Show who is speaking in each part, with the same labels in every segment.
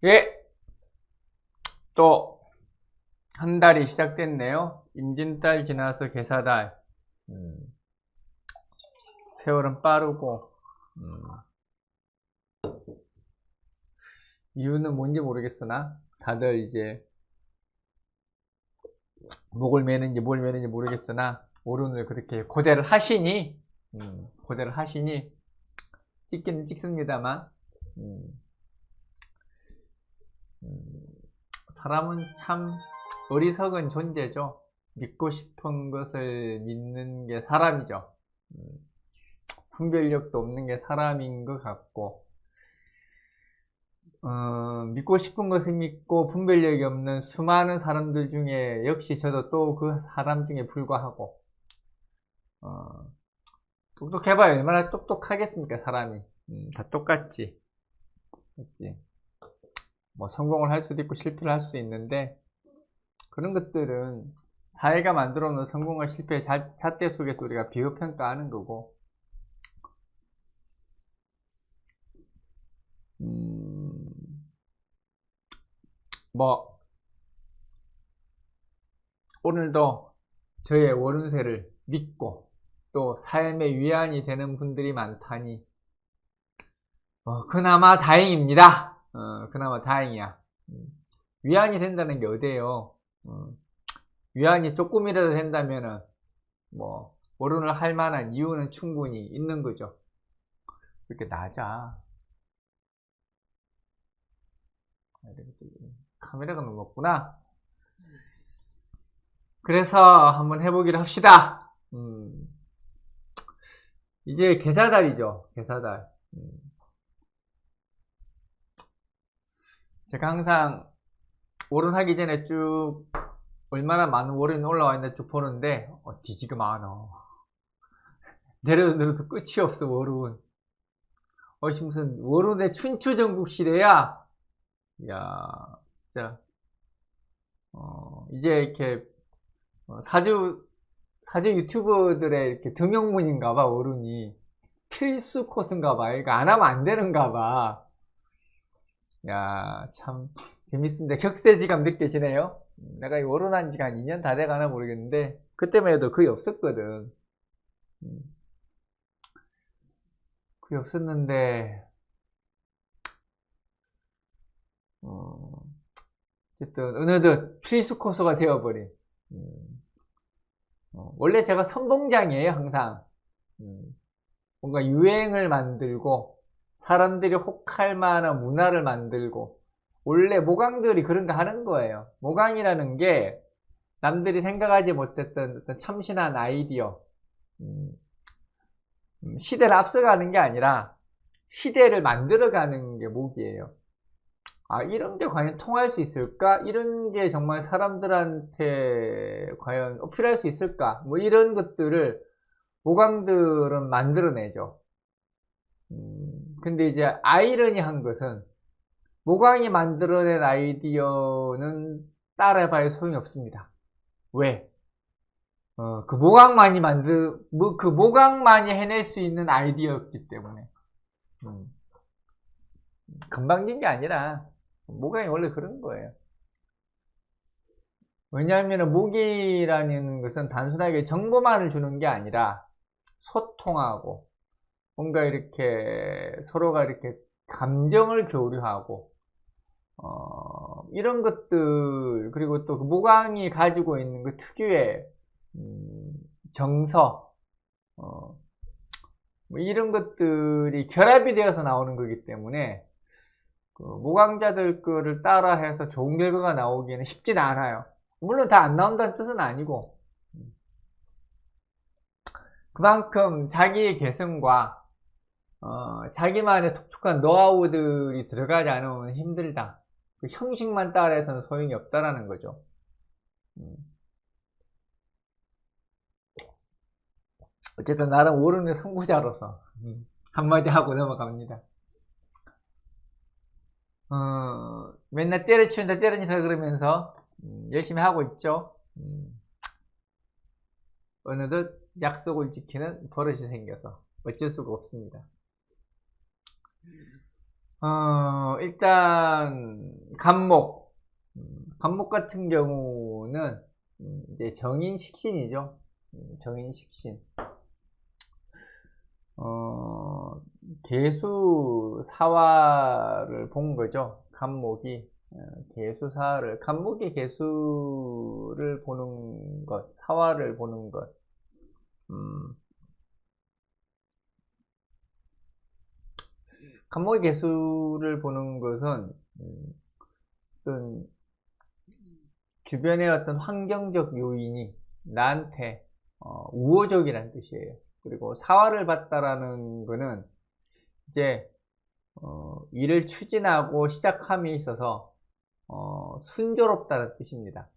Speaker 1: 예, 또 한 달이 시작됐네요. 임진달 지나서 개사달. 세월은 빠르고 이유는 뭔지 모르겠으나 다들 이제 목을 매는지 뭘 매는지 모르겠으나 오른을 그렇게 고대를 하시니 찍기는 찍습니다만 사람은 참 어리석은 존재죠. 믿고 싶은 것을 믿는 게 사람이죠. 분별력도 없는 게 사람인 것 같고, 믿고 싶은 것을 믿고 분별력이 없는 수많은 사람들 중에 역시 저도 또 그 사람 중에 불과하고, 똑똑해봐야 얼마나 똑똑하겠습니까, 사람이. 다 똑같지. 맞지? 뭐 성공을 할 수도 있고 실패를 할 수도 있는데, 그런 것들은 사회가 만들어 놓은 성공과 실패의 잣대 속에서 우리가 비교평가하는 거고, 뭐 오늘도 저의 월운세를 믿고 또 삶의 위안이 되는 분들이 많다니 그나마 다행입니다. 그나마 다행이야. 위안이 된다는 게 어때요? 위안이 조금이라도 된다면은 뭐 월운을 할 만한 이유는 충분히 있는 거죠. 이렇게 낮아. 카메라가 너무 높구나. 그래서 한번 해보기로 합시다. 이제 개사달이죠. 개사달. 제가 항상 월운 하기 전에 쭉 얼마나 많은 월운이 올라와 있나 쭉 보는데 뒤지게 많아. 내려도 내려도 끝이 없어. 월운. 무슨 월운의 춘추전국시대야. 이야 진짜 이제 이렇게 사주 유튜버들의 이렇게 등용문인가봐. 월운이 필수 코스인가봐. 이거 안 하면 안 되는가봐. 야 참 재밌습니다. 격세지감 느껴지네요. 내가 이 월운한 지가 한 2년 다 돼가나 모르겠는데 그때만 해도 거의 없었거든. 거의 없었는데 어쨌든 어느덧 필수 코스가 되어버린. 원래 제가 선봉장이에요. 항상 뭔가 유행을 만들고 사람들이 혹할 만한 문화를 만들고, 원래 모강들이 그런 거 하는 거예요. 모강이라는 게 남들이 생각하지 못했던 어떤 참신한 아이디어, 시대를 앞서가는 게 아니라 시대를 만들어가는 게 목이에요. 이런 게 과연 통할 수 있을까? 이런 게 정말 사람들한테 과연 어필할 수 있을까? 뭐 이런 것들을 모강들은 만들어내죠. 근데 이제 아이러니한 것은 모강이 만들어낸 아이디어는 따라해봐야 소용이 없습니다. 왜? 그 모강만이 해낼 수 있는 아이디어였기 때문에. 금방 된 게 아니라 모강이 원래 그런 거예요. 왜냐하면 모기라는 것은 단순하게 정보만을 주는 게 아니라 소통하고 뭔가 이렇게 서로가 이렇게 감정을 교류하고 이런 것들, 그리고 또 그 모강이 가지고 있는 그 특유의 정서, 뭐 이런 것들이 결합이 되어서 나오는 거기 때문에 그 모강자들 거를 따라해서 좋은 결과가 나오기에는 쉽지는 않아요. 물론 다 안 나온다는 뜻은 아니고, 그만큼 자기의 개성과 자기만의 독특한 노하우들이 들어가지 않으면 힘들다. 그 형식만 따라해서는 소용이 없다라는 거죠. 어쨌든 나름 월운의 선구자로서 한마디 하고 넘어갑니다. 맨날 때려치운다 때려치운다 그러면서 열심히 하고 있죠. 어느덧 약속을 지키는 버릇이 생겨서 어쩔 수가 없습니다. 일단 간목. 간목 같은 경우는 이제 정인식신이죠. 정인식신. 개수사화를 본 거죠. 간목이 개수사화를, 간목이 개수를 보는 것, 사화를 보는 것. 간목의 개수를 보는 것은 어떤 주변의 어떤 환경적 요인이 나한테 우호적이라는 뜻이에요. 그리고 사화를 봤다라는 거는 이제 일을 추진하고 시작함에 있어서 순조롭다는 뜻입니다.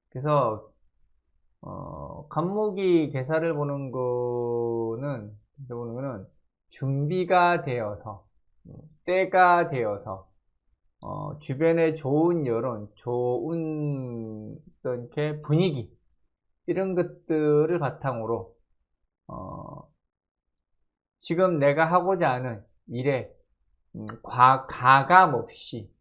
Speaker 1: 그래서 간목이 개사를 보는 거는 준비가 되어서 때가 되어서 주변에 좋은 여론, 좋은 어떤 분위기 이런 것들을 바탕으로 지금 내가 하고자 하는 일에 가감 없이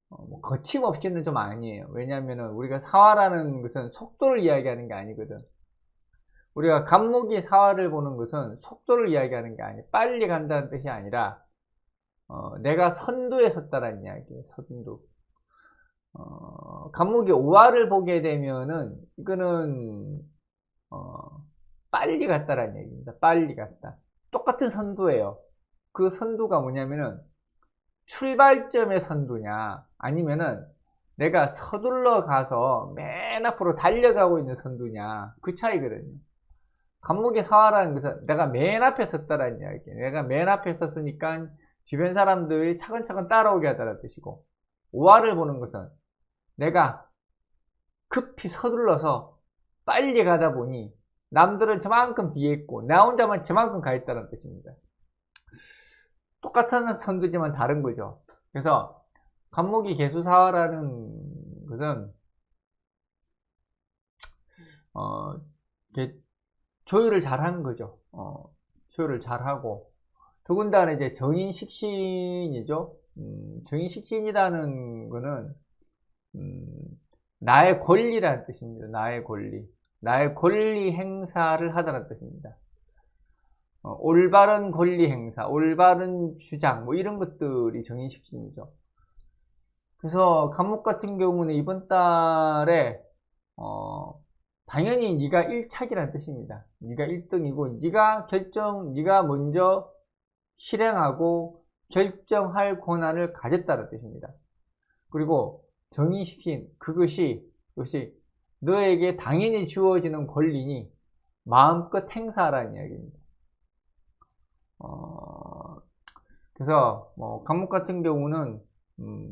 Speaker 1: 뭐 거침없이는 좀 아니에요. 왜냐하면 우리가 사화라는 것은 속도를 이야기하는 게 아니거든. 우리가 간목이 사화를 보는 것은 속도를 이야기하는 게 아니에요. 빨리 간다는 뜻이 아니라 내가 선두에 섰다라는 이야기예요. 선두. 간목이 오화를 보게 되면은 이거는 빨리 갔다라는 얘기입니다. 빨리 갔다. 똑같은 선두예요. 그 선두가 뭐냐면은 출발점의 선두냐 아니면은 내가 서둘러 가서 맨 앞으로 달려가고 있는 선두냐, 그 차이거든요. 간목의 사화라는 것은 내가 맨 앞에 섰다라는 이야기예요. 내가 맨 앞에 섰으니까 주변 사람들이 차근차근 따라오게 하다라는 뜻이고, 오화를 보는 것은 내가 급히 서둘러서 빨리 가다 보니 남들은 저만큼 뒤에 있고 나 혼자만 저만큼 가 있다는 뜻입니다. 똑같은 선두지만 다른 거죠. 그래서 간목이 개수사화라는 것은 조율을 잘 하는 거죠. 조율을 잘 하고, 더군다나 이제 정인식신이죠. 정인식신이라는 거는 나의 권리라는 뜻입니다. 나의 권리 행사를 하다는 뜻입니다. 올바른 권리 행사, 올바른 주장, 뭐 이런 것들이 정인식신이죠. 그래서 간목 같은 경우는 이번 달에 당연히 네가 1착이라는 뜻입니다. 네가 1등이고 네가 먼저 실행하고 결정할 권한을 가졌다는 뜻입니다. 그리고 정인식신, 그것이 너에게 당연히 주어지는 권리니 마음껏 행사하라는 이야기입니다. 그래서 간목 같은 경우는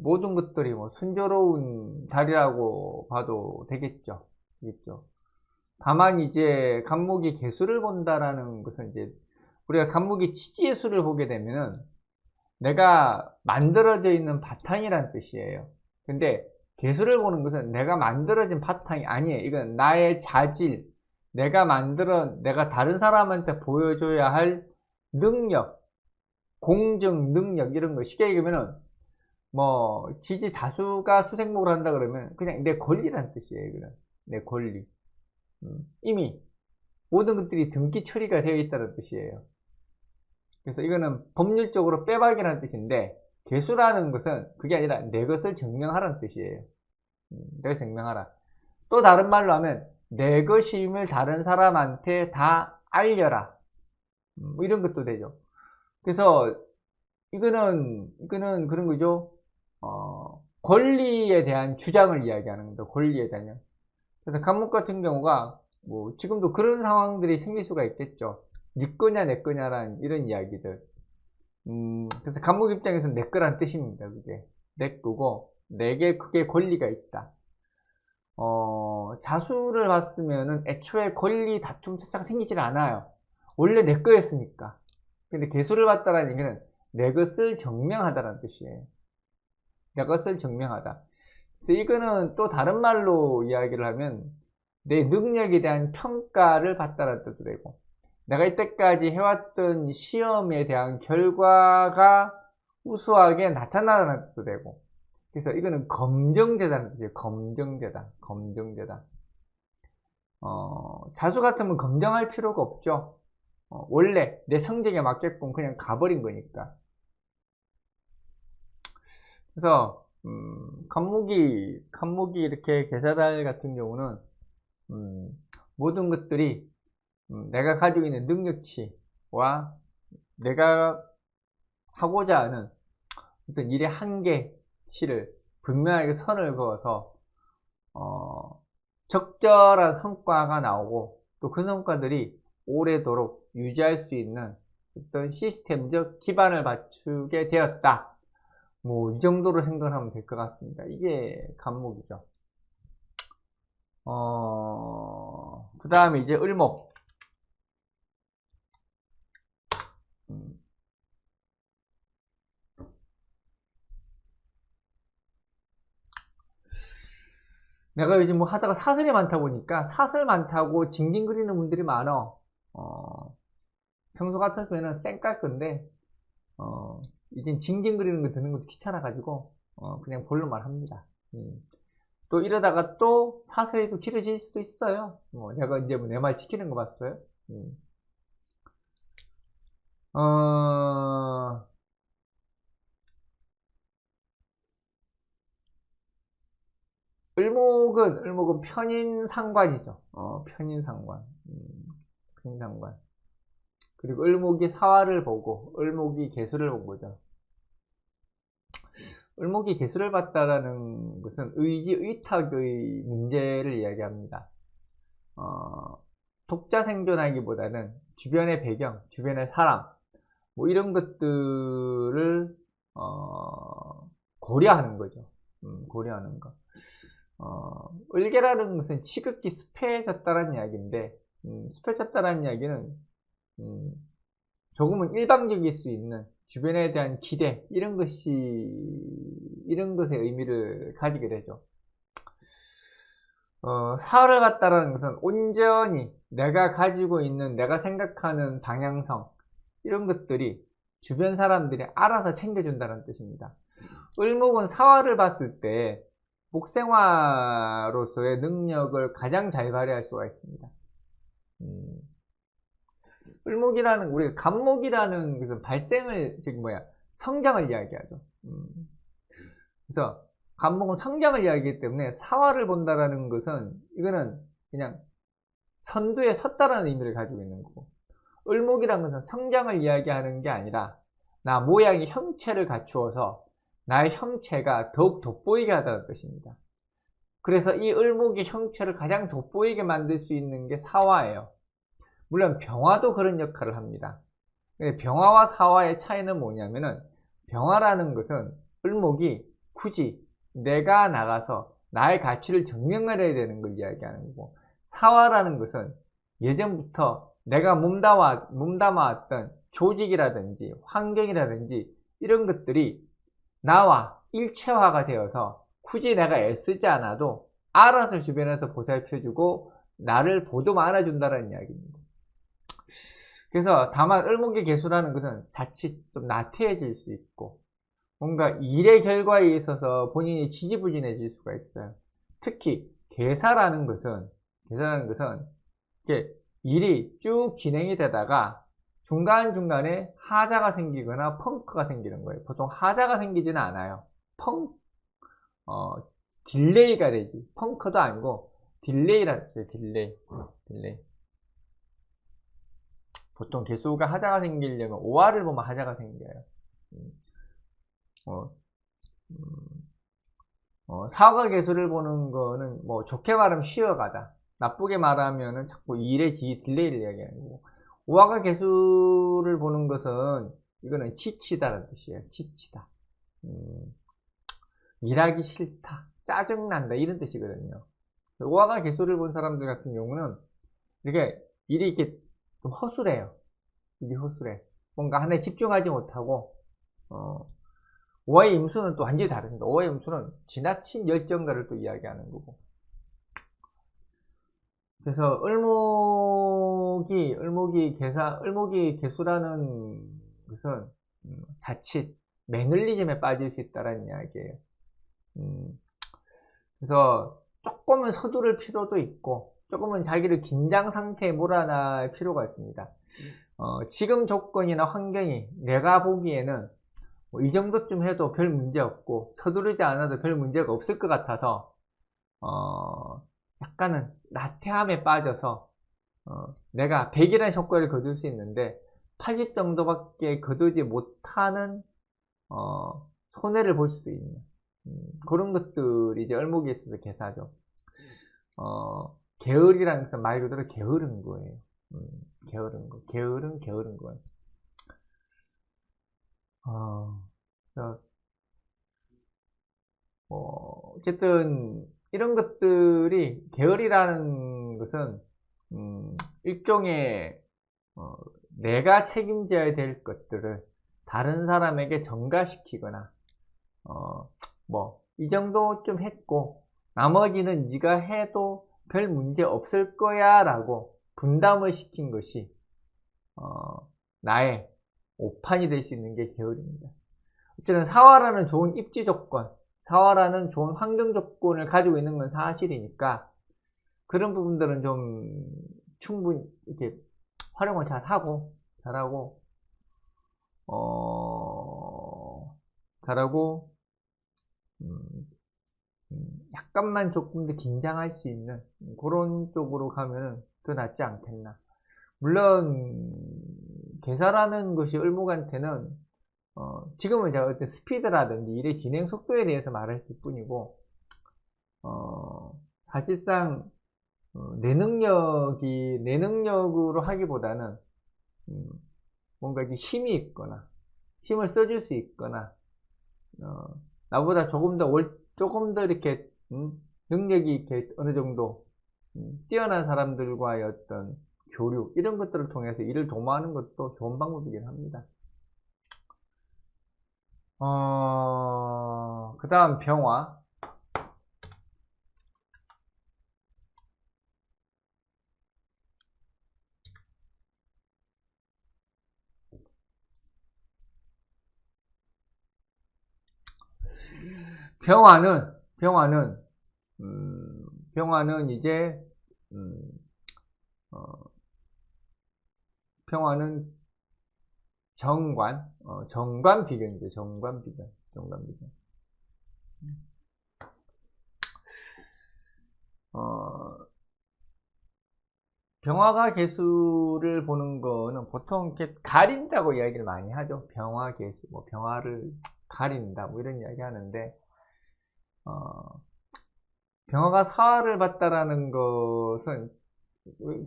Speaker 1: 모든 것들이 순조로운 달이라고 봐도 되겠죠. 다만 이제 간목이 개수를 본다라는 것은 이제 우리가 간목이 치지의 수를 보게 되면은 내가 만들어져 있는 바탕이란 뜻이에요. 근데 개수를 보는 것은 내가 만들어진 바탕이 아니에요. 이건 나의 자질, 내가 다른 사람한테 보여줘야 할 능력, 공정 능력, 이런 거. 쉽게 얘기하면은 지지자수가 수생목을 한다 그러면 그냥 내 권리란 뜻이에요. 이거는 내 권리. 이미 모든 것들이 등기 처리가 되어 있다는 뜻이에요. 그래서 이거는 법률적으로 빼박이라는 뜻인데, 개수라는 것은 그게 아니라 내 것을 증명하라는 뜻이에요. 내가 증명하라. 또 다른 말로 하면 내 것임을 다른 사람한테 다 알려라. 이런 것도 되죠. 그래서 이거는 그런 거죠. 권리에 대한 주장을 이야기하는 겁니다. 권리에 대한. 그래서 간목 같은 경우가 지금도 그런 상황들이 생길 수가 있겠죠. 네 거냐 내 거냐라는 이런 이야기들. 그래서 간목 입장에서는 내 거란 뜻입니다. 그게 내 거고 내게 그게 권리가 있다. 자수를 봤으면은 애초에 권리 다툼 차차가 생기질 않아요. 원래 내 거였으니까. 근데 개수를 봤다라는 얘기는 내 것을 증명하다라는 뜻이에요. 내 것을 증명하다. 그래서 이거는 또 다른 말로 이야기를 하면 내 능력에 대한 평가를 받다라는 뜻도 되고, 내가 이때까지 해왔던 시험에 대한 결과가 우수하게 나타나는 것도 되고, 그래서 이거는 검정되다는 뜻이에요. 검정되다. 자수 같으면 검정할 필요가 없죠. 원래 내 성적에 맞게끔 그냥 가버린 거니까. 그래서 간목이 이렇게 계사달 같은 경우는 모든 것들이 내가 가지고 있는 능력치와 내가 하고자 하는 어떤 일의 한계치를 분명하게 선을 그어서 적절한 성과가 나오고, 또 그 성과들이 오래도록 유지할 수 있는 어떤 시스템적 기반을 갖추게 되었다. 뭐 이 정도로 생각하면 될 것 같습니다. 이게 간목이죠. 그 다음에 이제 을목. 내가 요즘 뭐 하다가 사슬이 많다 보니까 사슬 많다고 징징 그리는 분들이 많아. 평소 같았으면 쌩 깔 건데, 이젠 징징 그리는 거 듣는 것도 귀찮아가지고, 그냥 볼로만 합니다. 또 이러다가 또 사슬이 또 길어질 수도 있어요. 내가 이제 뭐 내 말 지키는 거 봤어요. 을목은 편인상관이죠. 편인상관. 편인상관. 그리고 을목이 사화를 보고, 을목이 개수를 본 거죠. 을목이 개수를 봤다라는 것은 의지, 의탁의 문제를 이야기합니다. 독자 생존하기보다는 주변의 배경, 주변의 사람, 뭐 이런 것들을 고려하는 거죠. 고려하는 거. 을개라는 것은 지극히 습해졌다라는 이야기인데, 습해졌다라는 이야기는 조금은 일방적일 수 있는 주변에 대한 기대, 이런 것의 의미를 가지게 되죠. 사활을 갖다라는 것은 온전히 내가 가지고 있는, 내가 생각하는 방향성, 이런 것들이 주변 사람들이 알아서 챙겨준다는 뜻입니다. 을목은 사활을 봤을 때 목생화로서의 능력을 가장 잘 발휘할 수가 있습니다. 을목이라는, 우리가 간목이라는 것은 발생을, 성장을 이야기하죠. 그래서 간목은 성장을 이야기하기 때문에 사활을 본다라는 것은, 이거는 그냥 선두에 섰다라는 의미를 가지고 있는 거고, 을목이라는 것은 성장을 이야기하는 게 아니라 나 모양의 형체를 갖추어서 나의 형체가 더욱 돋보이게 하다는 뜻입니다. 그래서 이 을목의 형체를 가장 돋보이게 만들 수 있는 게 사화예요. 물론 병화도 그런 역할을 합니다. 병화와 사화의 차이는 뭐냐면은, 병화라는 것은 을목이 굳이 내가 나가서 나의 가치를 증명을 해야 되는 걸 이야기하는 거고, 사화라는 것은 예전부터 내가 몸담아왔던 조직이라든지 환경이라든지 이런 것들이 나와 일체화가 되어서 굳이 내가 애쓰지 않아도 알아서 주변에서 보살펴주고 나를 보듬어 안아준다는 이야기입니다. 그래서 다만 을목의 개수라는 것은 자칫 좀 나태해질 수 있고, 뭔가 일의 결과에 있어서 본인이 지지부진해질 수가 있어요. 특히 개사라는 것은 이렇게 일이 쭉 진행이 되다가 중간중간에 하자가 생기거나 펑크가 생기는 거예요. 보통 하자가 생기지는 않아요. 딜레이가 되지. 펑크도 아니고 딜레이라는 뜻이에요. 딜레이. 보통 개수가 하자가 생기려면 5화를 보면 하자가 생겨요. 사화 개수를 보는 거는 뭐 좋게 말하면 쉬어가다, 나쁘게 말하면은 자꾸 일의 딜레이를 이야기하는 거고, 5화가 개수를 보는 것은 이거는 지치다라는 뜻이에요. 지치다. 일하기 싫다, 짜증난다, 이런 뜻이거든요. 5화가 개수를 본 사람들 같은 경우는 이렇게 일이 이렇게 좀 허술해요. 일이 허술해. 뭔가 하나에 집중하지 못하고, 5화의 임수는 또 완전히 다릅니다. 5화의 임수는 지나친 열정가를 또 이야기하는 거고, 그래서 을목이 개수라는 것은 자칫 매너리즘에 빠질 수 있다는 이야기예요. 그래서 조금은 서두를 필요도 있고 조금은 자기를 긴장 상태에 몰아넣을 필요가 있습니다. 지금 조건이나 환경이 내가 보기에는 뭐이 정도쯤 해도 별 문제 없고 서두르지 않아도 별 문제가 없을 것 같아서 약간은 나태함에 빠져서 내가 100이라는 효과를 거둘 수 있는데 80 정도밖에 거두지 못하는 손해를 볼 수도 있는 그런 것들이 이제 을목에 있어서 개사죠. 게으르라는 것은 말 그대로 게으른 거예요. 게으른 거. 게으른 거예요. 그래서 어쨌든 이런 것들이 게으르라는 것은 일종의 내가 책임져야 될 것들을 다른 사람에게 전가시키거나 뭐 이 정도 좀 했고 나머지는 네가 해도 별 문제 없을 거야 라고 분담을 시킨 것이 나의 오판이 될 수 있는 게 게으릅니다. 어쨌든 사화라는 좋은 입지 조건, 사화라는 좋은 환경 조건을 가지고 있는 건 사실이니까 그런 부분들은 좀 충분히 이렇게 활용을 잘하고 약간만 조금 더 긴장할 수 있는 그런 쪽으로 가면 더 낫지 않겠나. 물론 개사라는 것이 을목한테는 지금은 제가 어떤 스피드라든지 일의 진행 속도에 대해서 말했을 뿐이고 사실상 내 능력으로 하기보다는 뭔가 이렇게 힘이 있거나 힘을 써줄 수 있거나 나보다 조금 더 이렇게 능력이 이렇게 어느 정도 뛰어난 사람들과의 어떤 교류 이런 것들을 통해서 일을 도모하는 것도 좋은 방법이긴 합니다. 그 다음 병화. 병화는 이제 병화는 정관 비견이죠. 정관 비견. 병화가 개수를 보는 거는 보통 이렇게 가린다고 이야기를 많이 하죠. 병화 개수, 뭐 병화를 가린다, 뭐 이런 이야기 하는데, 병화가 사화를 봤다라는 것은,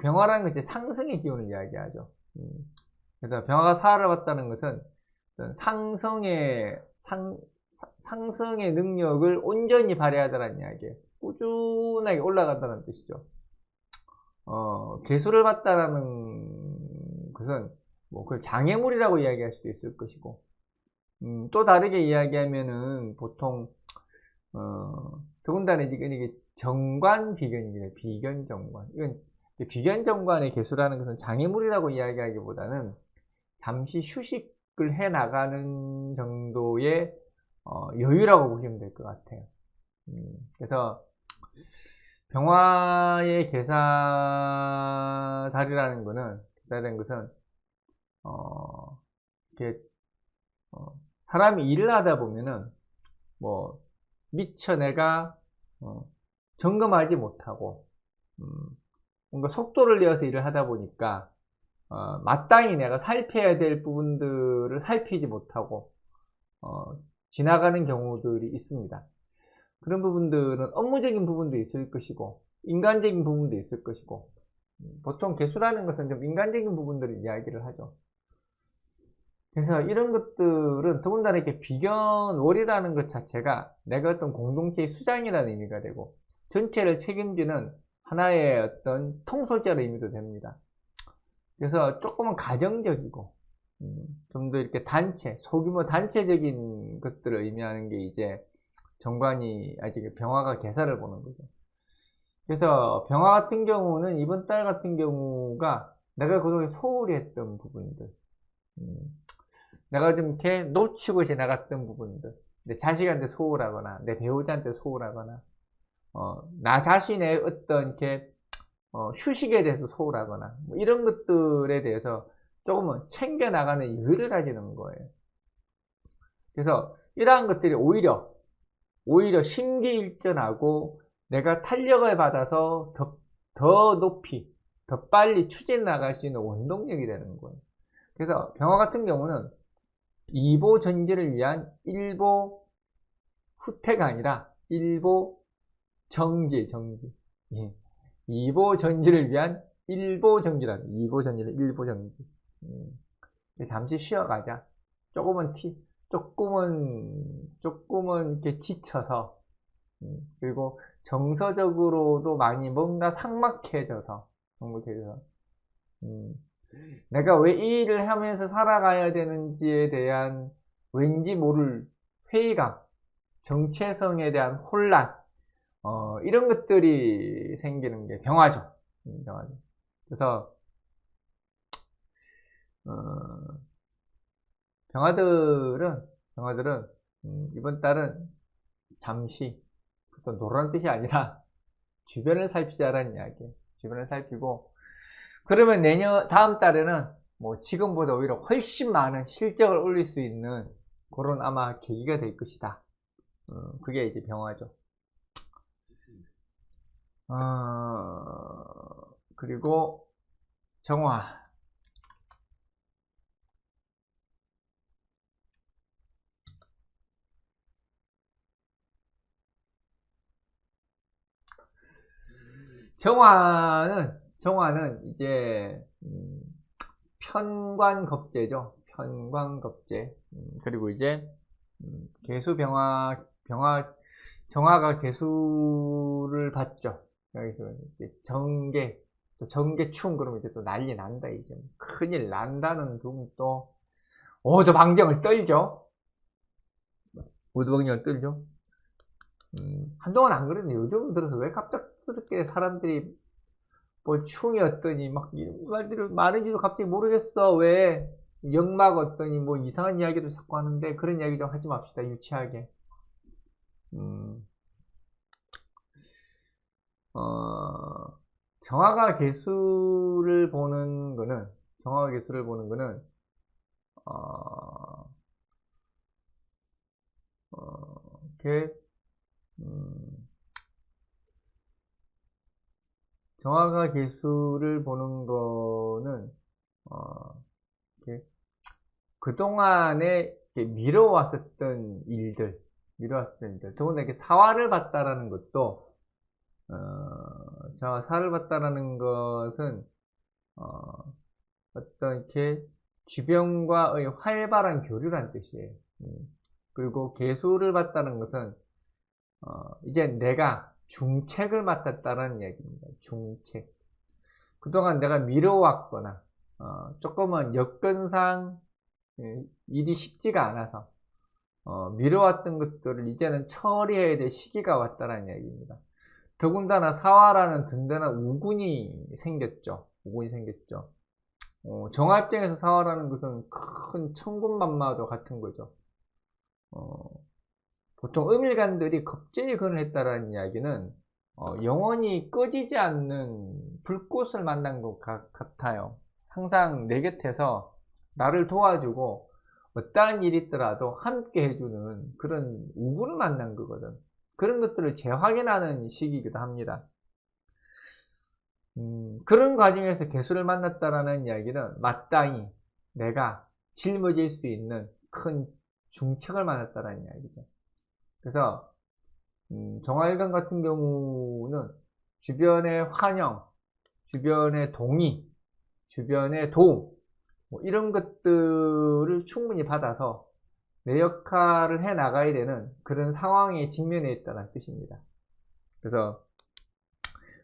Speaker 1: 병화라는 건 이제 상승의 기운을 이야기하죠. 그래서 병화가 사화를 봤다는 것은 상승의 능력을 온전히 발휘하다라는 이야기예요. 꾸준하게 올라간다는 뜻이죠. 개수를 봤다라는 것은 뭐 그걸 장애물이라고 이야기할 수도 있을 것이고, 또 다르게 이야기하면은 보통 더군다나 이게 정관 비견입니다. 비견 정관. 이건 비견 정관의 개수라는 것은 장애물이라고 이야기하기보다는 잠시 휴식을 해 나가는 정도의 여유라고 보시면 될 것 같아요. 그래서 병화의 개사달이라는 것은 이렇게 사람이 일을 하다 보면은 뭐 미처 내가 점검하지 못하고 뭔가 속도를 내어서 일을 하다 보니까 마땅히 내가 살펴야 될 부분들을 살피지 못하고 지나가는 경우들이 있습니다. 그런 부분들은 업무적인 부분도 있을 것이고 인간적인 부분도 있을 것이고 보통 개수라는 것은 좀 인간적인 부분들을 이야기를 하죠. 그래서 이런 것들은 더군다나 이렇게 비견월이라는 것 자체가 내가 어떤 공동체의 수장이라는 의미가 되고 전체를 책임지는 하나의 어떤 통솔자의 의미도 됩니다. 그래서 조금은 가정적이고 좀 더 이렇게 소규모 단체적인 것들을 의미하는 게 이제 정관이 아직 병화가 개사를 보는 거죠. 그래서 병화 같은 경우는 이번 달 같은 경우가 내가 그동안 소홀히 했던 부분들, 내가 좀 이렇게 놓치고 지나갔던 부분들, 내 자식한테 소홀하거나 내 배우자한테 소홀하거나 나 자신의 어떤 이렇게 휴식에 대해서 소홀하거나 뭐 이런 것들에 대해서 조금은 챙겨나가는 여유를 가지는 거예요. 그래서 이러한 것들이 오히려 심기일전하고 내가 탄력을 받아서 더 높이, 더 빨리 추진 나갈 수 있는 원동력이 되는 거예요. 그래서 병화 같은 경우는 2보 전지를 위한 1보 후퇴가 아니라 1보 정지. 예. 2보 전지를 위한 1보 정지라는 2보 전지는 1보 정지. 잠시 쉬어가자. 조금은 이렇게 지쳐서, 그리고 정서적으로도 많이 뭔가 삭막해져서, 내가 왜 이 일을 하면서 살아가야 되는지에 대한 왠지 모를 회의감, 정체성에 대한 혼란, 이런 것들이 생기는 게 병화죠. 병화죠. 그래서, 병화들은 이번 달은 잠시, 또 노란 뜻이 아니라 주변을 살피자라는 이야기예요. 주변을 살피고, 그러면 다음 달에는 뭐 지금보다 오히려 훨씬 많은 실적을 올릴 수 있는 그런 아마 계기가 될 것이다. 그게 이제 병화죠. 그리고 정화. 정화는 이제 편관겁제죠. 편관겁제. 그리고 이제 정화가 개수를 받죠. 여기서 이제 정계충 그러면 이제 또 난리 난다. 이제 큰일 난다는 부분 또 오두방정을 떨죠. 오두방정을 떨죠. 한동안 안 그랬는데 요즘 들어서 왜 갑작스럽게 사람들이 뭐 충이었더니 막 이런 말들을 많은지도 갑자기 모르겠어. 왜 역막 어떠니 뭐 이상한 이야기도 자꾸 하는데 그런 이야기 좀 하지 맙시다. 유치하게. 정화가 개수를 보는 거는 이렇게 정화가 개수를 보는 거는 이렇게 그동안에 이렇게 미뤄왔었던 일들, 더군다나 이렇게 사활을 봤다라는 것도 사활을 봤다라는 것은 어떤 이렇게 주변과의 활발한 교류란 뜻이에요. 그리고 개수를 봤다는 것은 이제 내가 중책을 맡았다는 이야기입니다. 중책. 그동안 내가 미뤄왔거나 조금은 여건상 일이 쉽지가 않아서 미뤄왔던 것들을 이제는 처리해야 될 시기가 왔다는 이야기입니다. 더군다나 사화라는 든든한 우군이 생겼죠. 정화 입장에서 사화라는 것은 큰 천군만마도 같은 거죠. 보통 음일간들이 겁제의 근을 했다라는 이야기는 영원히 꺼지지 않는 불꽃을 만난 것 같아요. 항상 내 곁에서 나를 도와주고 어떠한 일이 있더라도 함께 해주는 그런 우군을 만난 거거든. 그런 것들을 재확인하는 시기이기도 합니다. 그런 과정에서 개수를 만났다라는 이야기는 마땅히 내가 짊어질 수 있는 큰 중책을 만났다라는 이야기죠. 그래서 정화일간 같은 경우는 주변의 환영, 주변의 동의, 주변의 도움 뭐 이런 것들을 충분히 받아서 내 역할을 해 나가야 되는 그런 상황에 직면해 있다는 뜻입니다. 그래서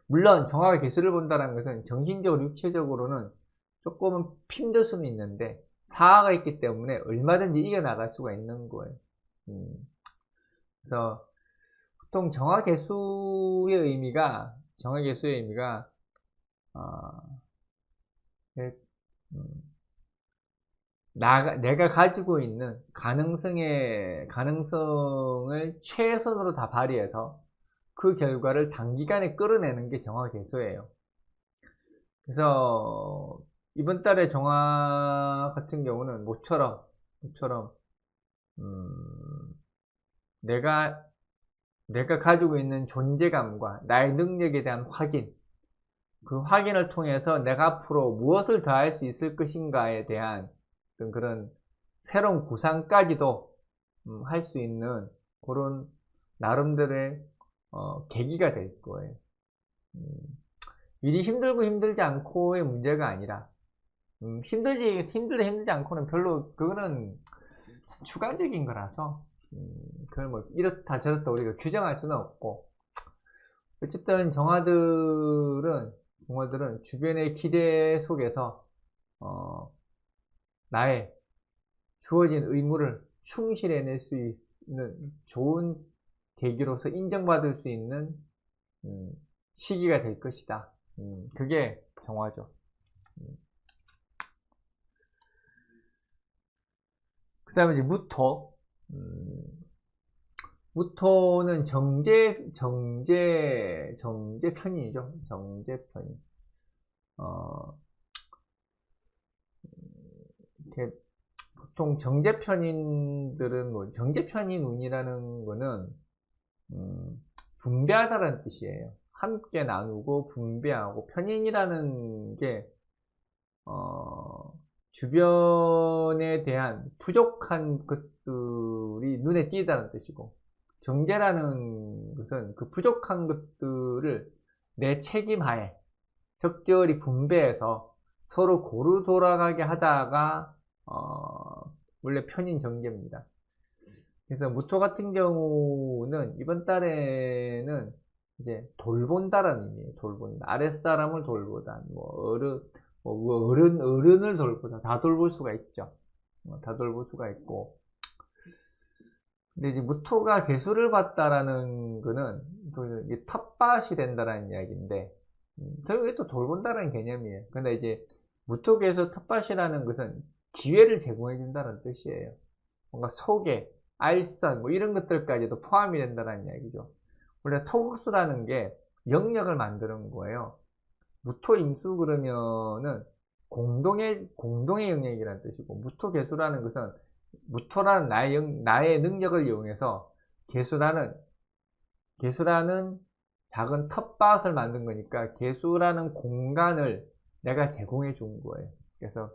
Speaker 1: 물론 정화가 개수를 본다는 것은 정신적으로 육체적으로는 조금은 힘들 수는 있는데 사화가 있기 때문에 얼마든지 이겨나갈 수가 있는 거예요. 그래서 보통 정화 개수의 의미가 정화개수의 의미가 내가 가지고 있는 가능성을 최선으로 다 발휘해서 그 결과를 단기간에 끌어내는 게 정화개수예요. 그래서 이번 달에 정화 같은 경우는 모처럼 내가 가지고 있는 존재감과 나의 능력에 대한 확인, 그 확인을 통해서 내가 앞으로 무엇을 더 할 수 있을 것인가에 대한 어떤 그런 새로운 구상까지도 할 수 있는 그런 나름대로의 계기가 될 거예요. 일이 힘들고 힘들지 않고의 문제가 아니라 힘들지 않고는 별로 그거는 주관적인 거라서 그걸 뭐 이렇다 저렇다 우리가 규정할 수는 없고, 어쨌든 정화들은 주변의 기대 속에서 나의 주어진 의무를 충실해낼 수 있는 좋은 계기로서 인정받을 수 있는 시기가 될 것이다. 그게 정화죠. 그 다음에 이제 무토. 무토는 정제편이죠. 정제편이. 이렇게 보통 정제편인들은 정제편인 운이라는 거는 분배하다라는 뜻이에요. 함께 나누고 분배하고, 편인이라는 게 주변에 대한 부족한 것들이 눈에 띄다는 뜻이고, 정제라는 것은 그 부족한 것들을 내 책임하에 적절히 분배해서 서로 고루 돌아가게 하다가 원래 편인 정제입니다. 그래서 무토 같은 경우는 이번 달에는 이제 돌본다라는 의미예요. 돌본다. 아랫사람을 돌보다, 어른을 돌보다, 다 돌볼 수가 있죠. 다 돌볼 수가 있고. 근데 이제 무토가 개수를 받다라는 거는 이게 텃밭이 된다라는 이야기인데, 결국에 또 돌본다라는 개념이에요. 근데 이제 무토 개수 텃밭이라는 것은 기회를 제공해 준다는 뜻이에요. 뭔가 소개, 알선, 이런 것들까지도 포함이 된다는 이야기죠. 원래 토국수라는 게 영역을 만드는 거예요. 무토 임수 그러면은 공동의 영역이라는 뜻이고, 무토 개수라는 것은 무토라는 나의 능력을 이용해서 개수라는 작은 텃밭을 만든 거니까 개수라는 공간을 내가 제공해 준 거예요. 그래서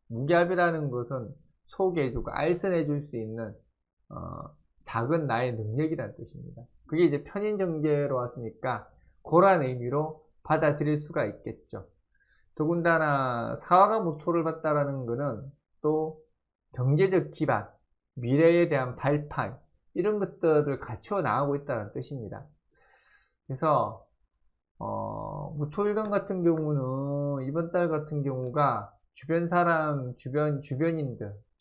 Speaker 1: 무기압이라는 것은 소개해주고 알선해 줄 수 있는 작은 나의 능력이라는 뜻입니다. 그게 이제 편인정제로 왔으니까 그런 의미로 받아들일 수가 있겠죠. 더군다나 사화가 무토를 받다라는 것은 또 경제적 기반, 미래에 대한 발판, 이런 것들을 갖추어 나가고 있다는 뜻입니다. 그래서 무토일간 같은 경우는 이번 달 같은 경우가 주변 사람,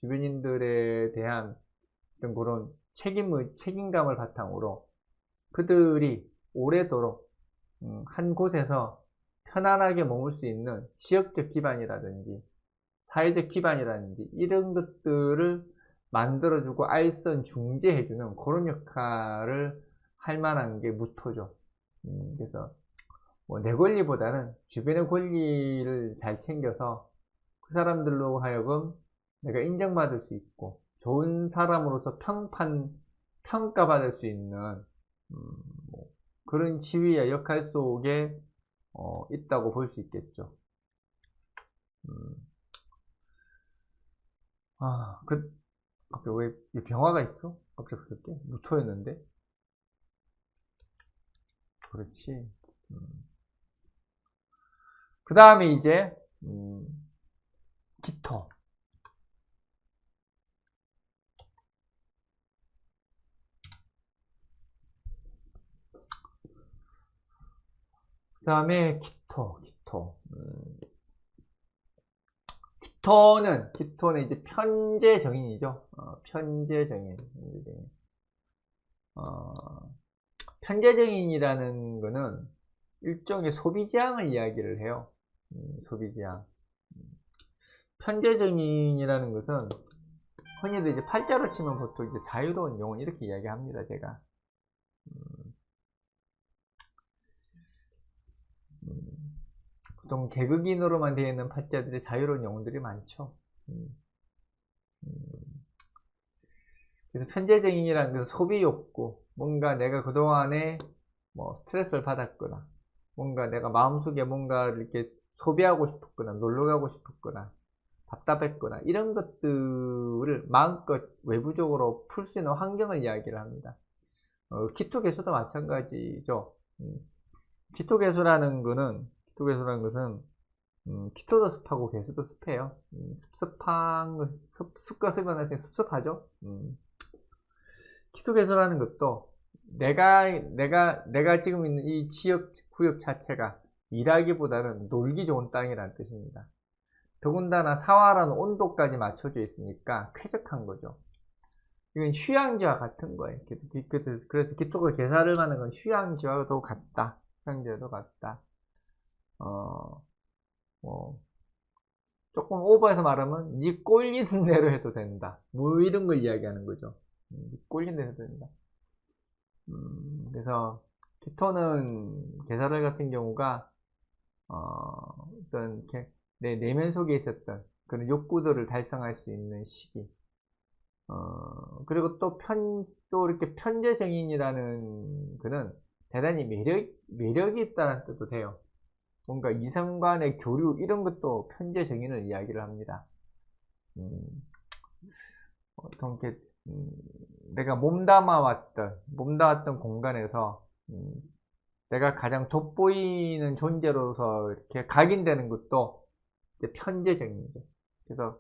Speaker 1: 주변인들에 대한 어떤 그런 책임감을 바탕으로 그들이 오래도록 한 곳에서 편안하게 머물 수 있는 지역적 기반이라든지 사회적 기반이라든지 이런 것들을 만들어주고 알선 중재해주는 그런 역할을 할 만한 게 무토죠. 그래서 내 권리보다는 주변의 권리를 잘 챙겨서 그 사람들로 하여금 내가 인정받을 수 있고 좋은 사람으로서 평가받을 수 있는 그런 지위와 역할 속에 있다고 볼 수 있겠죠. 갑자기 왜 병화가 있어? 갑작스럽게? 무토였는데? 그렇지. 그 다음에 이제, 기토. 그 다음에 기토. 기토는 이제 편재정인이죠. 편재정인. 편재정인이라는 거는 일종의 소비지향을 이야기를 해요. 소비지향. 편제증인이라는 것은 흔히들 이제 팔자로 치면 보통 이제 자유로운 영혼 이렇게 이야기합니다, 제가. 보통 개극인으로만 되어 있는 팔자들이 자유로운 영혼들이 많죠. 그래서 편제증인이라는 것은 소비 욕구, 뭔가 내가 그동안에 뭐 스트레스를 받았거나, 뭔가 내가 마음속에 뭔가를 이렇게 소비하고 싶었거나, 놀러 가고 싶었거나, 답답했거나, 이런 것들을 마음껏 외부적으로 풀 수 있는 환경을 이야기를 합니다. 기토개수도 마찬가지죠. 기토개수라는 것은, 기토도 습하고 개수도 습해요. 습과 습이 만났으니 습습하죠. 기토개수라는 것도 내가 지금 있는 이 지역, 구역 자체가 일하기보다는 놀기 좋은 땅이라는 뜻입니다. 더군다나 사화라는 온도까지 맞춰져 있으니까 쾌적한 거죠. 이건 휴양지와 같은 거예요. 그래서 기토가 개사를 하는 건 휴양지와도 같다. 휴양지와도 같다. 조금 오버해서 말하면 네 꼴리는 대로 해도 된다. 뭐 이런 걸 이야기하는 거죠. 꼴리는 대로 해도 된다. 그래서 기토는 개사를 같은 경우가 어떤 내 내면 속에 있었던 그런 욕구들을 달성할 수 있는 시기. 그리고 또 이렇게 편제정인이라는 그는 대단히 매력이 있다는 뜻도 돼요. 뭔가 이성 간의 교류, 이런 것도 편제정인을 이야기를 합니다. 보통 이렇게, 내가 몸담아왔던 공간에서, 내가 가장 돋보이는 존재로서 이렇게 각인되는 것도 이제 편제정인이죠. 그래서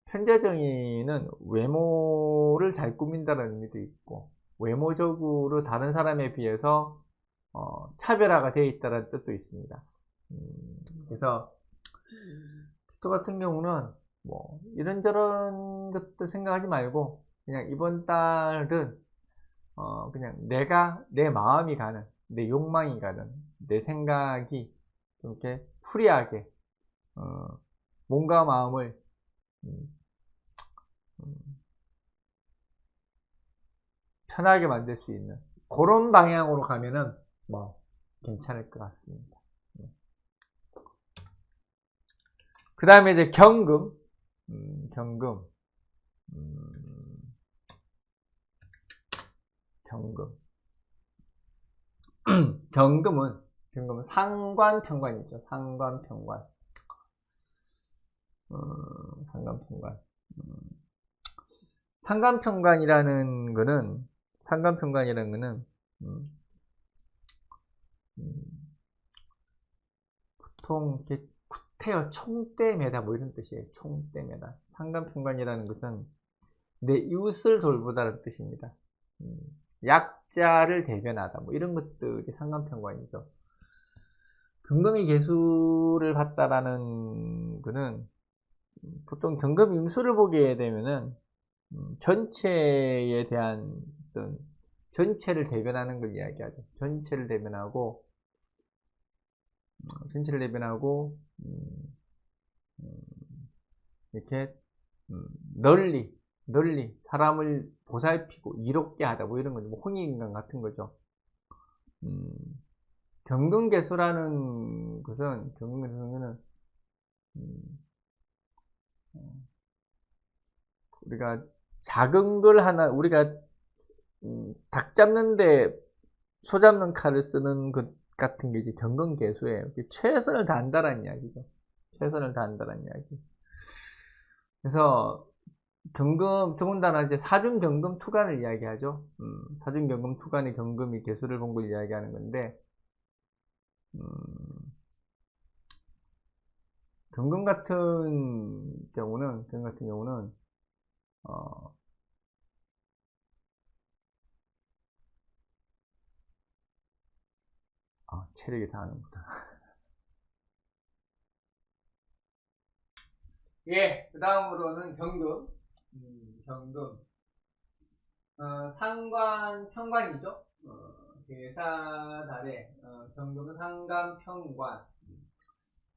Speaker 1: 편제정인은 외모를 잘 꾸민다는 의미도 있고, 외모적으로 다른 사람에 비해서 차별화가 되어 있다는 뜻도 있습니다. 그래서 기토 같은 경우는 뭐 이런저런 것도 생각하지 말고 그냥 이번 달은 그냥 내 마음이 가는, 내 욕망이 가는, 내 생각이 좀 이렇게 프리하게 몸과 마음을 편하게 만들 수 있는 그런 방향으로 가면은 뭐 괜찮을 것 같습니다. 그 다음에 이제 경금. 경금은 상관평관이죠. 상관평관. 상관평관이라는 거는 보통 이렇게 구태여 총대매다 뭐 이런 뜻이에요. 총대매다. 상관평관이라는 것은 내 이웃을 돌보다는 뜻입니다. 약자를 대변하다 뭐 이런 것들이 상관평관이죠. 경금이 개수를 봤다라는 거는 보통 경금 임수를 보게 되면은 전체에 대한 어떤 전체를 대변하는 걸 이야기하죠. 전체를 대변하고 이렇게 널리 사람을 보살피고 이롭게 하다 뭐 이런 거죠. 뭐 홍익인간 같은 거죠. 경금개수라는 것은 우리가 작은 걸 하나 우리가 닭 잡는데 소 잡는 칼을 쓰는 것 같은 게 이제 경금개수예요. 최선을 다한다라는 이야기죠. 최선을 다한다라는 이야기. 그래서 더군다나 이제 사중경금 투간을 이야기하죠. 사중경금 투간의 경금이 개수를 본 걸 이야기하는 건데, 경금 같은 경우는, 체력이 다하는구나. 예, 그 다음으로는 경금. 상관 평관이죠. 계사달에 경금 상간평관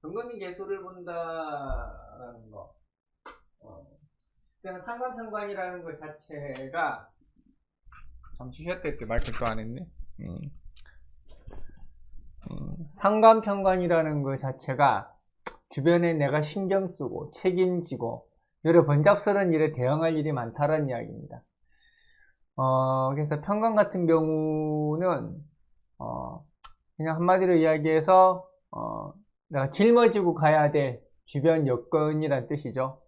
Speaker 1: 경금이 개수를 본다라는 거 그냥 상간평관이라는 것 자체가 잠시 쉬었다 했더니 마이크 또 안 했네. 상관평관이라는 것 자체가 주변에 내가 신경 쓰고 책임지고 여러 번잡스러운 일에 대응할 일이 많다는 이야기입니다. 그래서 평관 같은 경우는 그냥 한마디로 이야기해서 내가 짊어지고 가야 될 주변 여건이란 뜻이죠.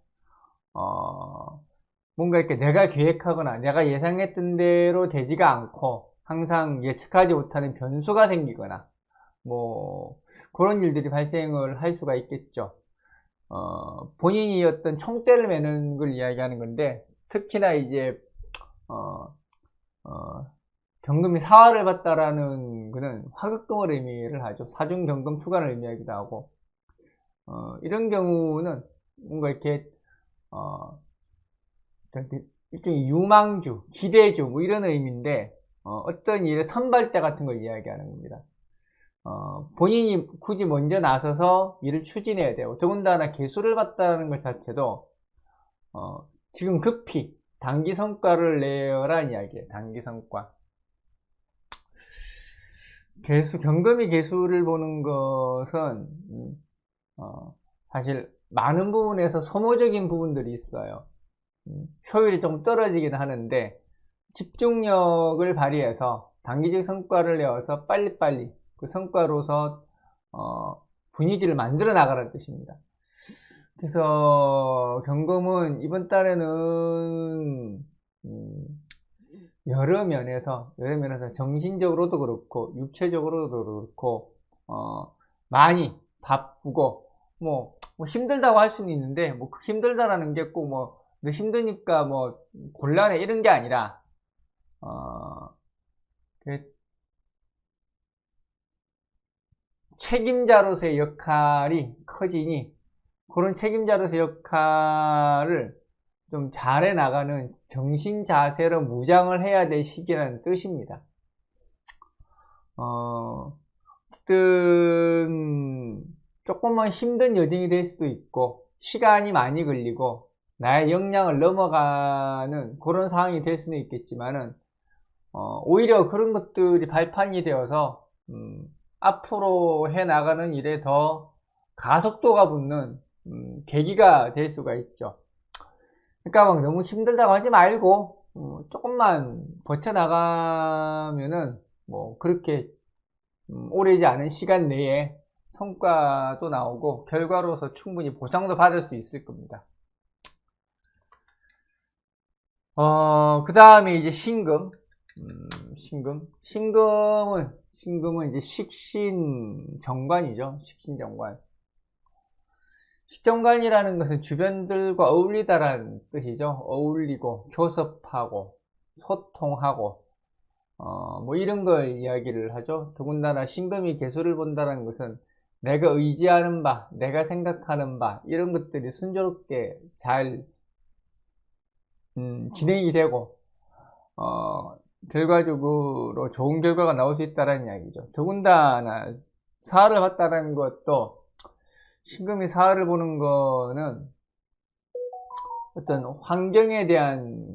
Speaker 1: 뭔가 이렇게 내가 계획하거나 내가 예상했던 대로 되지가 않고 항상 예측하지 못하는 변수가 생기거나 뭐 그런 일들이 발생을 할 수가 있겠죠. 본인이 어떤 총대를 매는 걸 이야기하는 건데 특히나 이제 경금이 사화를 받다라는 것은 화급금을 의미를 하죠. 사중경금 투관을 의미하기도 하고 이런 경우는 뭔가 이렇게 일종의 유망주, 기대주 뭐 이런 의미인데 어떤 일의 선발대 같은 걸 이야기하는 겁니다. 본인이 굳이 먼저 나서서 일을 추진해야 되고 더군다나 개수를 받다는 것 자체도 지금 급히 단기 성과를 내라는 이야기예요. 단기 성과. 경금이 개수를 보는 것은 사실 많은 부분에서 소모적인 부분들이 있어요. 효율이 좀 떨어지긴 하는데 집중력을 발휘해서 단기적 성과를 내어서 빨리빨리 그 성과로서 분위기를 만들어 나가라는 뜻입니다. 그래서 경금은 이번 달에는 여러 면에서 정신적으로도 그렇고 육체적으로도 그렇고 많이 바쁘고 뭐 힘들다고 할 수는 있는데 뭐 힘들다라는 게 꼭 뭐 힘드니까 뭐 곤란해 이런 게 아니라 책임자로서의 역할이 커지니 그런 책임자로서의 역할을 좀 잘해 나가는 정신 자세로 무장을 해야 될 시기라는 뜻입니다. 어쨌든 조금만 힘든 여정이 될 수도 있고 시간이 많이 걸리고 나의 역량을 넘어가는 그런 상황이 될 수는 있겠지만은 오히려 그런 것들이 발판이 되어서 앞으로 해 나가는 일에 더 가속도가 붙는 계기가 될 수가 있죠. 그러니까 막 너무 힘들다고 하지 말고 조금만 버텨나가면은 뭐 그렇게 오래지 않은 시간 내에 성과도 나오고 결과로서 충분히 보상도 받을 수 있을 겁니다. 그 다음에 이제 신금. 신금은 이제 식신정관이죠. 식신정관. 식정관이라는 것은 주변들과 어울리다라는 뜻이죠. 어울리고, 교섭하고, 소통하고, 뭐 이런 걸 이야기를 하죠. 더군다나 신금이 개수를 본다는 것은 내가 의지하는 바, 내가 생각하는 바, 이런 것들이 순조롭게 잘 진행이 되고 결과적으로 좋은 결과가 나올 수 있다는 이야기죠. 더군다나 사화를 봤다는 것도 신금이 사화를 보는 거는 어떤 환경에 대한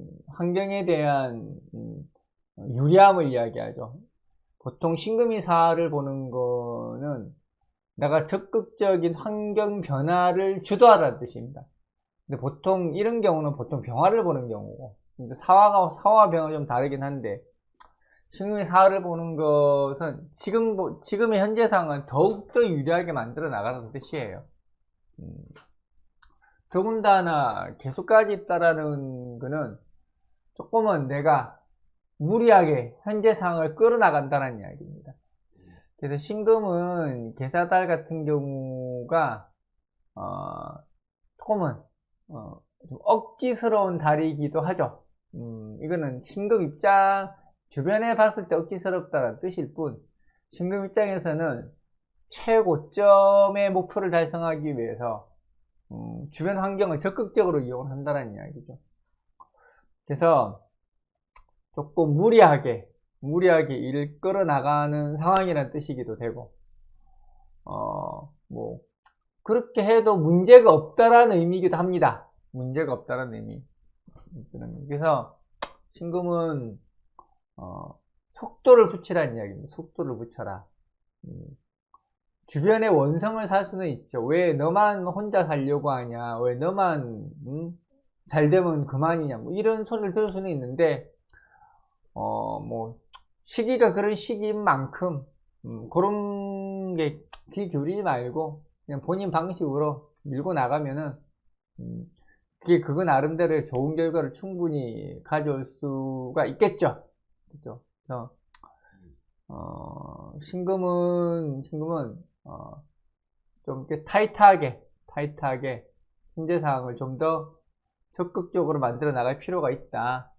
Speaker 1: 유리함을 이야기하죠. 보통 신금이 사화를 보는 거는 내가 적극적인 환경 변화를 주도하라는 뜻입니다. 근데 보통 이런 경우는 보통 병화를 보는 경우고, 근데 사화와 병화 좀 다르긴 한데 신금이 사화를 보는 것은 지금의 현재상은 더욱더 유리하게 만들어 나가는 뜻이에요. 더군다나 개수까지 있다라는 거는 조금은 내가 무리하게 현재상을 끌어나간다는 이야기입니다. 그래서 신금은 계사달 같은 경우가 조금은 좀 억지스러운 달이기도 하죠. 이거는 신금 입장 주변에 봤을 때 억지스럽다는 뜻일 뿐 신금 입장에서는 최고점의 목표를 달성하기 위해서 주변 환경을 적극적으로 이용을 한다는 이야기죠. 그래서 조금 무리하게 무리하게 일을 끌어나가는 상황이라는 뜻이기도 되고, 뭐, 그렇게 해도 문제가 없다라는 의미이기도 합니다. 문제가 없다라는 의미. 그래서, 신금은, 속도를 붙이라는 이야기입니다. 속도를 붙여라. 주변에 원성을 살 수는 있죠. 왜 너만 혼자 살려고 하냐? 왜 너만, 잘 되면 그만이냐? 뭐 이런 소리를 들을 수는 있는데, 뭐, 시기가 그런 시기인 만큼, 그런 게 귀 기울이지 말고, 그냥 본인 방식으로 밀고 나가면은, 그거 나름대로의 좋은 결과를 충분히 가져올 수가 있겠죠. 그죠? 그래서, 신금은, 좀 이렇게 타이트하게, 현재 상황을 좀 더 적극적으로 만들어 나갈 필요가 있다.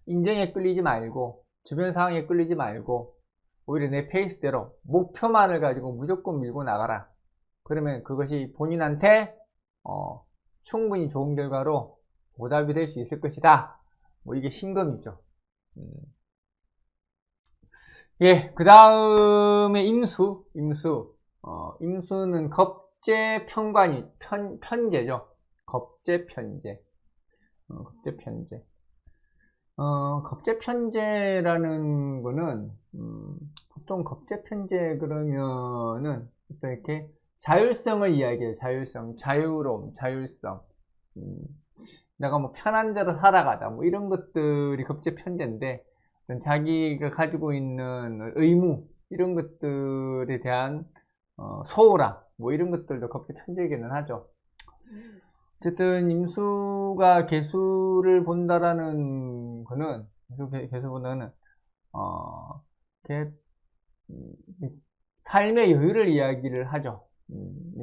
Speaker 1: 인정에 끌리지 말고, 주변 상황에 끌리지 말고, 오히려 내 페이스대로 목표만을 가지고 무조건 밀고 나가라. 그러면 그것이 본인한테 충분히 좋은 결과로 보답이 될 수 있을 것이다. 뭐 이게 신금이죠. 예, 그 다음에 임수. 임수는 겁재 편관이 편제죠. 겁재 편제. 겁재 편제라는 거는 보통 겁재 편제 그러면은 이렇게 자율성을 이야기해요. 자유로움, 자율성. 내가 뭐 편한 대로 살아가다 뭐 이런 것들이 겁재 편제인데, 자기가 가지고 있는 의무 이런 것들에 대한 소홀함 뭐 이런 것들도 겁재 편제이기는 하죠. 어쨌든 임수가 계수를 본다라는 거는, 계수 본다는 삶의 여유를 이야기를 하죠.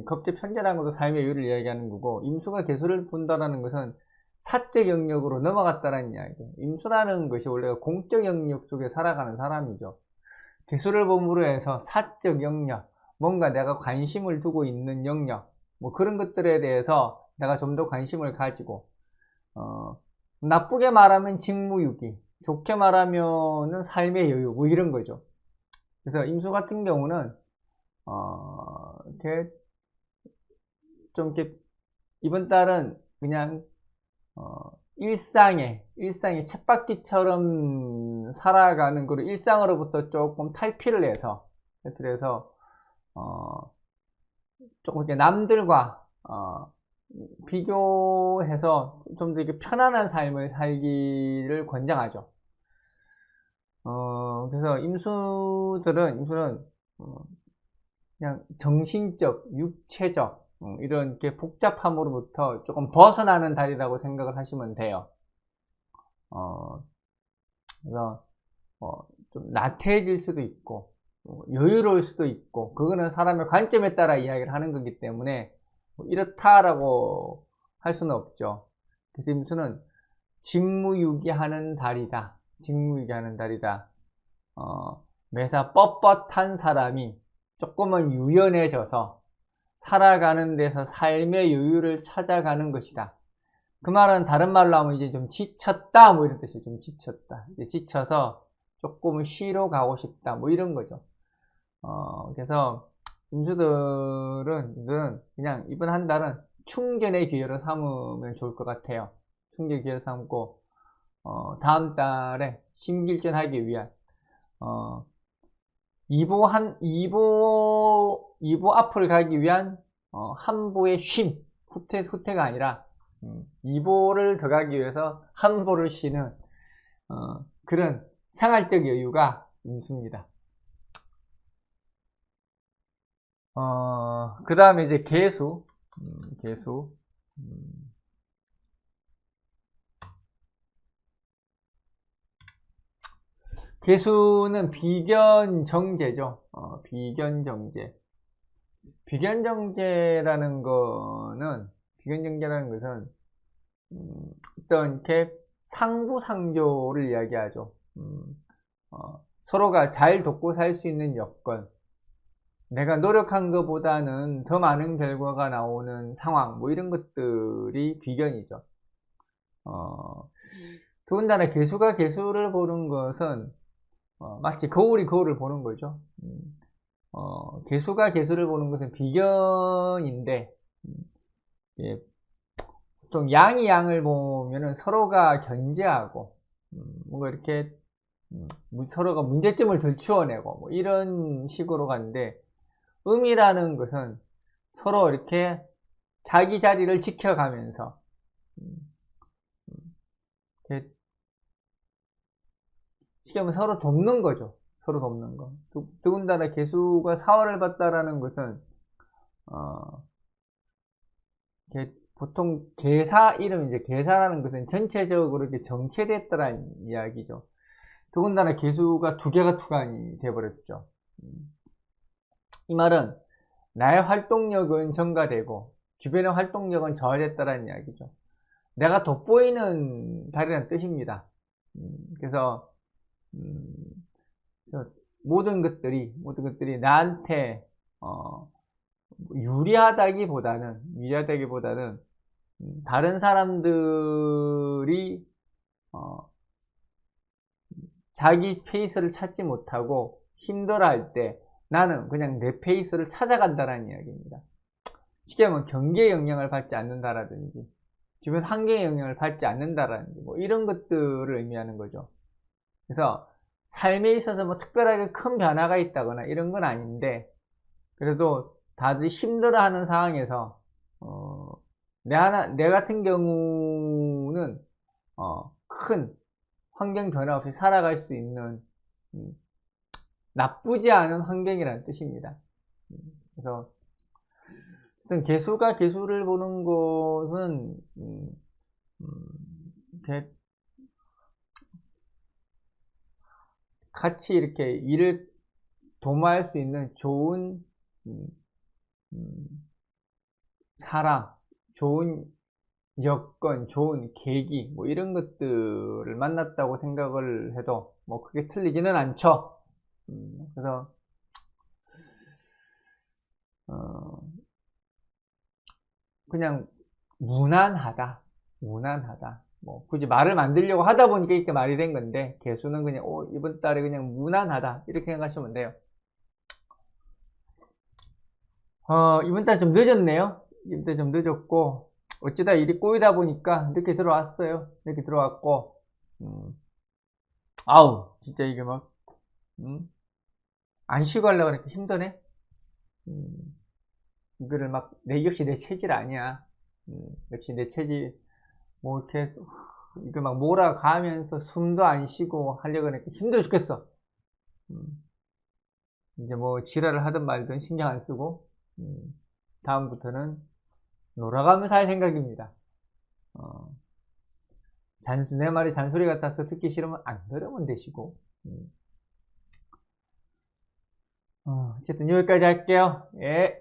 Speaker 1: 겁재 편제라는 것도 삶의 여유를 이야기하는 거고, 임수가 계수를 본다라는 것은 사적 영역으로 넘어갔다라는 이야기예요. 임수라는 것이 원래 공적 영역 속에 살아가는 사람이죠. 계수를 봄으로 해서 사적 영역, 뭔가 내가 관심을 두고 있는 영역, 뭐 그런 것들에 대해서 내가 좀 더 관심을 가지고, 나쁘게 말하면 직무유기, 좋게 말하면은 삶의 여유, 뭐 이런 거죠. 그래서 임수 같은 경우는, 이렇게, 좀 이렇게, 이번 달은 그냥, 일상에 쳇바퀴처럼 살아가는 거로 일상으로부터 조금 탈피를 해서, 조금 이렇게 남들과, 비교해서 좀 더 이렇게 편안한 삶을 살기를 권장하죠. 그래서 임수는 그냥 정신적, 육체적, 이런 이렇게 복잡함으로부터 조금 벗어나는 달이라고 생각을 하시면 돼요. 그래서, 좀 나태해질 수도 있고, 여유로울 수도 있고, 그거는 사람의 관점에 따라 이야기를 하는 거기 때문에, 이렇다라고 할 수는 없죠. 그래서 임수는 직무유기하는 달이다. 매사 뻣뻣한 사람이 조금은 유연해져서 살아가는 데서 삶의 여유를 찾아가는 것이다. 그 말은 다른 말로 하면 이제 좀 지쳤다, 뭐 이런 뜻이에요. 좀 지쳤다. 이제 지쳐서 조금 쉬러 가고 싶다, 뭐 이런 거죠. 그래서 임수들은 그냥 이번 한 달은 충전의 기회로 삼으면 좋을 것 같아요. 충전의 기회로 삼고, 다음 달에 심길전하기 위한, 이보 앞을 가기 위한, 한 보의 쉼, 후퇴가 아니라, 2보를 더 가기 위해서 한 보를 쉬는, 그런 생활적 여유가 임수입니다. 그 다음에 이제 계수. 계수는 비견정제죠. 비견정제라는 것은, 어떤 이렇게 상부상조를 이야기하죠. 서로가 잘 돕고 살 수 있는 여건, 내가 노력한 것보다는 더 많은 결과가 나오는 상황, 뭐 이런 것들이 비견이죠. 더군다나 개수가 개수를 보는 것은 마치 거울이 거울을 보는 거죠. 개수가 개수를 보는 것은 비견인데 예, 보통 양이 양을 보면은 서로가 견제하고 뭔가 이렇게 서로가 문제점을 들추어내고 뭐 이런 식으로 가는데, 음이라는 것은 서로 이렇게 자기 자리를 지켜가면서 이렇게 쉽게 하면 서로 돕는 거죠. 서로 돕는 거. 더군다나 개수가 사활을 받다라는 것은 보통 개사 이름, 이제 개사라는 것은 전체적으로 이렇게 정체됐다라는 이야기죠. 더군다나 개수가 두 개가 투간이 되어버렸죠. 이 말은 나의 활동력은 증가되고 주변의 활동력은 저하됐다라는 이야기죠. 내가 돋보이는 달이라는 뜻입니다. 그래서 모든 것들이 나한테 유리하다기보다는 다른 사람들이 자기 페이스를 찾지 못하고 힘들어할 때 나는 그냥 내 페이스를 찾아간다는 이야기입니다. 쉽게 하면 경계의 영향을 받지 않는다라든지 주변 환경의 영향을 받지 않는다라든지 뭐 이런 것들을 의미하는 거죠. 그래서 삶에 있어서 뭐 특별하게 큰 변화가 있다거나 이런 건 아닌데, 그래도 다들 힘들어하는 상황에서 내 같은 경우는 큰 환경 변화 없이 살아갈 수 있는 나쁘지 않은 환경이라는 뜻입니다. 그래서 어떤 개수가 개수를 보는 것은 같이 이렇게 일을 도모할 수 있는 좋은 사람, 좋은 여건, 좋은 계기 뭐 이런 것들을 만났다고 생각을 해도 뭐 크게 틀리지는 않죠. 그래서 그냥 무난하다. 뭐 굳이 말을 만들려고 하다 보니까 이렇게 말이 된 건데, 개수는 그냥 이번 달에 그냥 무난하다 이렇게 생각하시면 돼요. 이번 달 좀 늦었네요. 이번 달 좀 늦었고 어쩌다 일이 꼬이다 보니까 늦게 들어왔어요. 늦게 들어왔고 아우 진짜 이게 막 안 쉬고 하려고 하니까 힘드네. 이거를 막 역시 내 체질 아니야. 역시 내 체질 뭐 이렇게 이거 막 몰아가면서 숨도 안 쉬고 하려고 하니까 힘들어 죽겠어. 이제 뭐 지랄을 하든 말든 신경 안 쓰고 다음부터는 놀아가면서 할 생각입니다. 내 말이 잔소리 같아서 듣기 싫으면 안 들으면 되시고. 어쨌든 여기까지 할게요. 예.